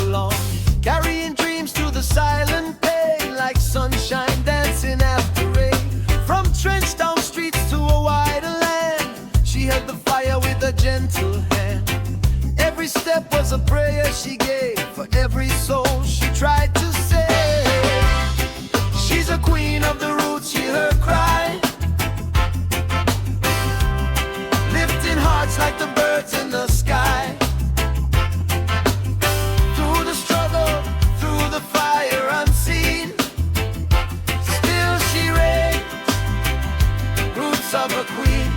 belong, carrying dreams through the silent pain, like sunshine dancing after rain. From trenched down streets to a wider land, she held the fire with a gentle hand. Every step was a prayer she gave for every soul she tried to save. She's a queen of the roots, hear her cry, lifting hearts like the birds in the sky. Through the struggle, through the fire unseen, still she reigns, roots of a queen.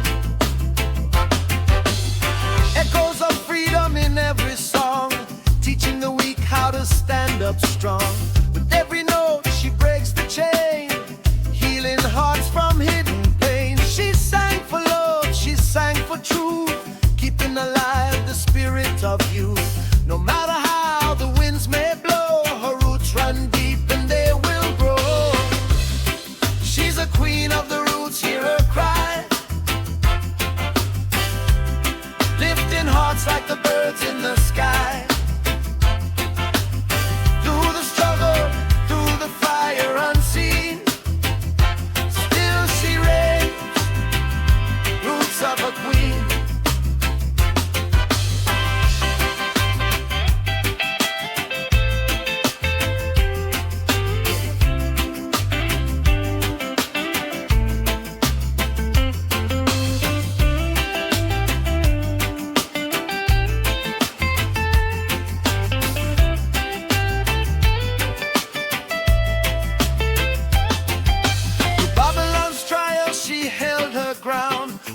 Echoes of freedom in every song, teaching the weak how to stand up strong. With every note she breaks the chain, healing hearts from hidden pain. She sang for love, she sang for truth, keeping alive the spirit of youth. No matter how the winds may blow, her roots run deep and they will grow. She's a queen of the roots, hear her cry, lifting hearts like the birds in the sky. Through the struggle, through the fire unseen, still she reigns, roots of a queen.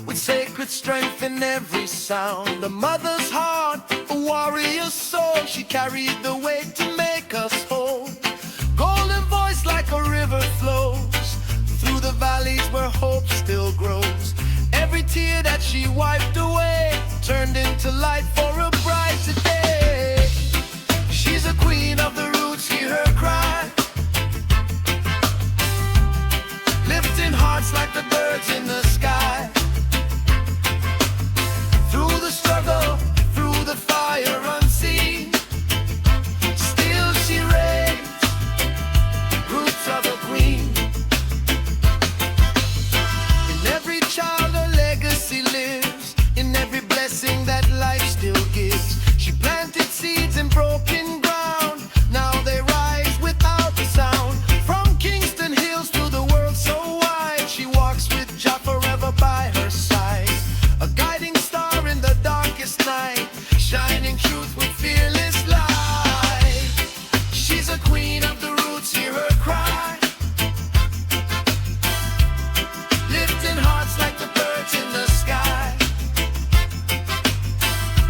With sacred strength in every sound, a mother's heart, a warrior's soul, she carried the weight to make us whole. Golden voice like a river flows through the valleys where hope still grows. Every tear that she wiped away turned into light for a brighter day. She's a queen of the roots, hear her cry, lifting hearts like the birds in the sky. Through the struggle, through the fire unseen, still she reigns, roots of a queen. In every child her legacy lives, in every blessing that life still gives. She planted seeds in broken ground, now they rise without a sound. From Kingston Hills to the world so wide, she walks with Jah forever by her side. A guiding star in the darkest night, shining truth with fearless light. She's a queen of the roots, hear her cry, lifting hearts like the birds in the sky.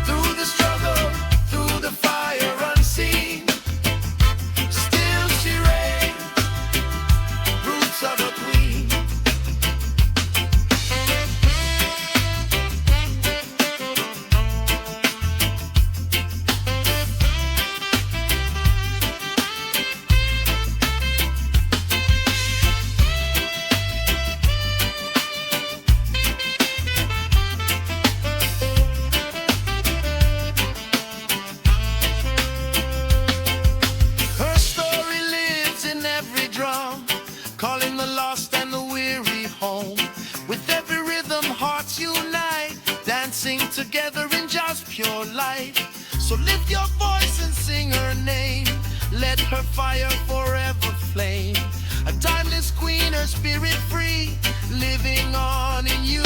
Through the struggle, through the fire unseen, still she reigns, roots of a queen. Her story lives in every drum, calling the lost and the weary home. With every rhythm hearts unite, dancing together in just pure light. So lift your voice and sing her name, let her fire forever flame. A timeless queen, her spirit free, living on in you